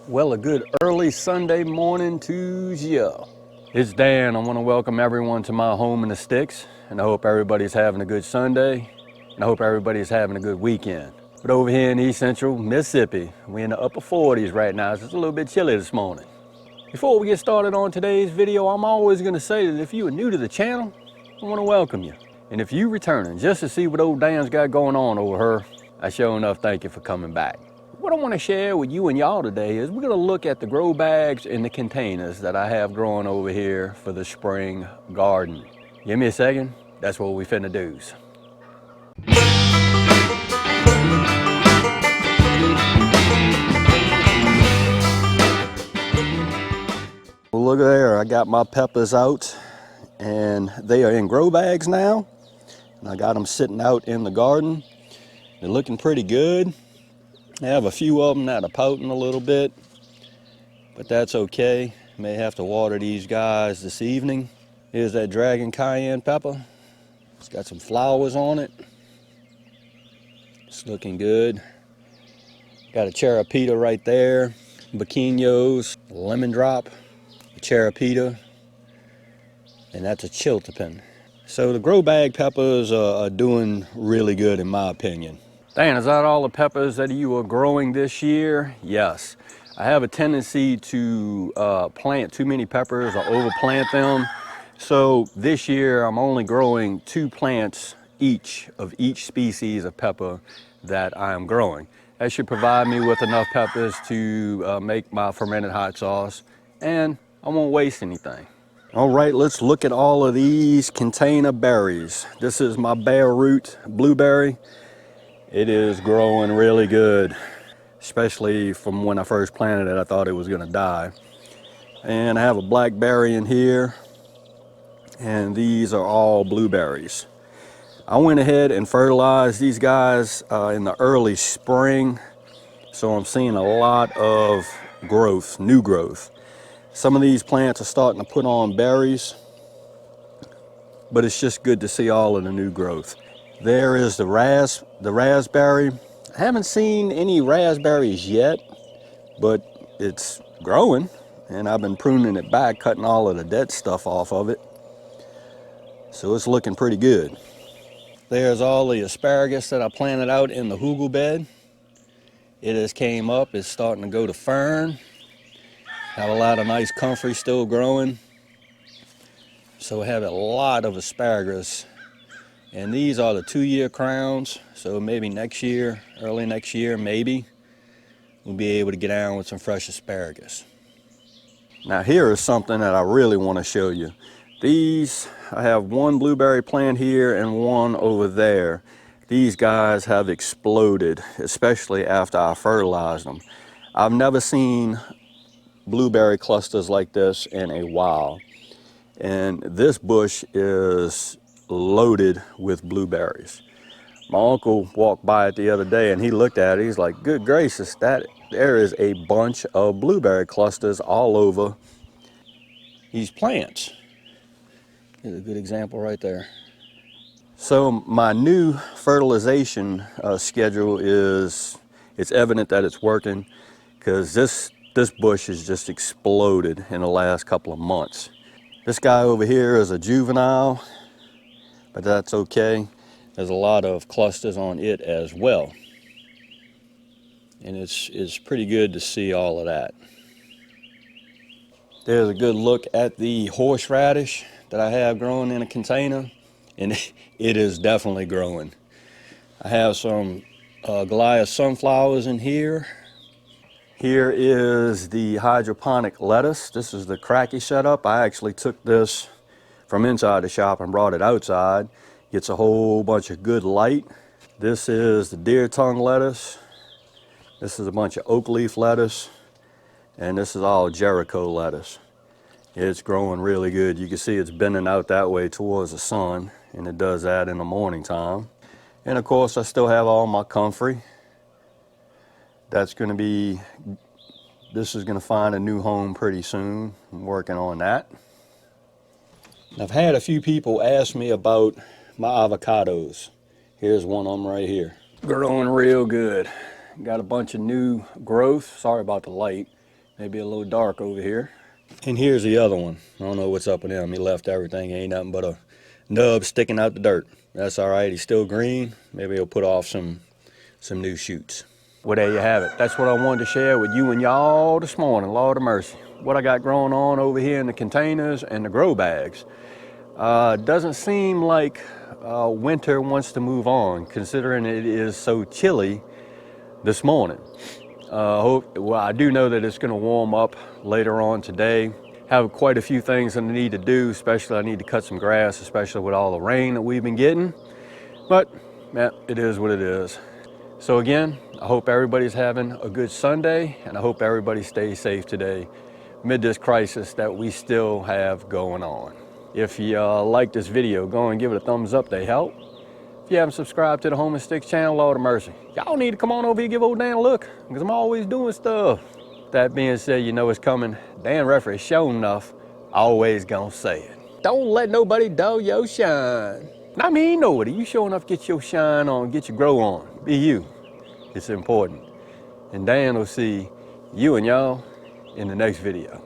Well, a good early Sunday morning to you. It's Dan. I want to welcome everyone to my home in the sticks, and I hope everybody's having a good Sunday, and I hope everybody's having a good weekend. But over here in East Central Mississippi, we're in the upper 40s right now, so it's a little bit chilly this morning. Before we get started on today's video, I'm always going to say that if you are new to the channel, I want to welcome you. And if you returning just to see what old Dan's got going on over here, I sure enough thank you for coming back. What I want to share with you and y'all today is we're going to look at the grow bags and the containers that I have growing over here for the spring garden. Give me a second, that's what we finna do. Well, look there, I got my peppers out and they are in grow bags now. And I got them sitting out in the garden. They're looking pretty good. I have a few of them that are pouting a little bit, but that's okay. May have to water these guys this evening. Here's that dragon cayenne pepper. It's got some flowers on it. It's looking good. Got a cherapita right there. Biquinos, lemon drop, a cherapita, and that's a chiltepin. So the grow bag peppers are doing really good in my opinion. Dan, is that all the peppers that you are growing this year? Yes. I have a tendency to plant too many peppers or overplant them. So this year I'm only growing 2 plants each of each species of pepper that I am growing. That should provide me with enough peppers to make my fermented hot sauce, and I won't waste anything. All right, let's look at all of these container berries. This is my bare root blueberry. It is growing really good, especially from when I first planted it. I thought it was gonna die. And I have a blackberry in here, and these are all blueberries. I went ahead and fertilized these guys in the early spring, so I'm seeing a lot of growth, new growth. Some of these plants are starting to put on berries, but it's just good to see all of the new growth. There is the raspberry. I haven't seen any raspberries yet, but it's growing, and I've been pruning it back, cutting all of the dead stuff off of it. So it's looking pretty good. There's all the asparagus that I planted out in the hugel bed. It has came up, it's starting to go to fern. Have a lot of nice comfrey still growing. So I have a lot of asparagus. And these are the 2-year crowns, so maybe next year, early next year, maybe, we'll be able to get down with some fresh asparagus. Now here is something that I really want to show you. These, I have one blueberry plant here and one over there. These guys have exploded, especially after I fertilized them. I've never seen blueberry clusters like this in a while. And this bush is loaded with blueberries. My uncle walked by it the other day and he looked at it. He's like, good gracious, there is a bunch of blueberry clusters all over these plants. Here's a good example right there. So my new fertilization schedule it's evident that it's working, because this bush has just exploded in the last couple of months. This guy over here is a juvenile, but that's okay. There's a lot of clusters on it as well. And it's pretty good to see all of that. There's a good look at the horseradish that I have growing in a container, and it is definitely growing. I have some Goliath sunflowers in here. Here is the hydroponic lettuce. This is the cracky setup. I actually took this from inside the shop and brought it outside. Gets a whole bunch of good light. This is the deer tongue lettuce. This is a bunch of oak leaf lettuce. And this is all Jericho lettuce. It's growing really good. You can see it's bending out that way towards the sun, and it does that in the morning time. And of course I still have all my comfrey. This is going to find a new home pretty soon. I'm working on that. I've had a few people ask me about my avocados. Here's one of them right here. Growing real good. Got a bunch of new growth. Sorry about the light. Maybe a little dark over here. And here's the other one. I don't know what's up with him. He left everything. Ain't nothing but a nub sticking out the dirt. That's all right. He's still green. Maybe he'll put off some new shoots. Well, there you have it. That's what I wanted to share with you and y'all this morning. Lord of mercy. What I got growing on over here in the containers and the grow bags. Doesn't seem like winter wants to move on, considering it is so chilly this morning. Well, I do know that it's going to warm up later on today. Have quite a few things that I need to do, especially I need to cut some grass, especially with all the rain that we've been getting. But, man, it is what it is. So again, I hope everybody's having a good Sunday, and I hope everybody stays safe today amid this crisis that we still have going on. If you like this video, go and give it a thumbs up, they help. If you haven't subscribed to the Home and Sticks channel, Lord of mercy, y'all need to come on over here and give old Dan a look, because I'm always doing stuff. That being said, you know it's coming. Dan Referee, sure enough, always gonna say it. Don't let nobody dull your shine. And I mean nobody. You sure enough get your shine on, get your grow on. Be you. It's important. And Dan will see you and y'all in the next video.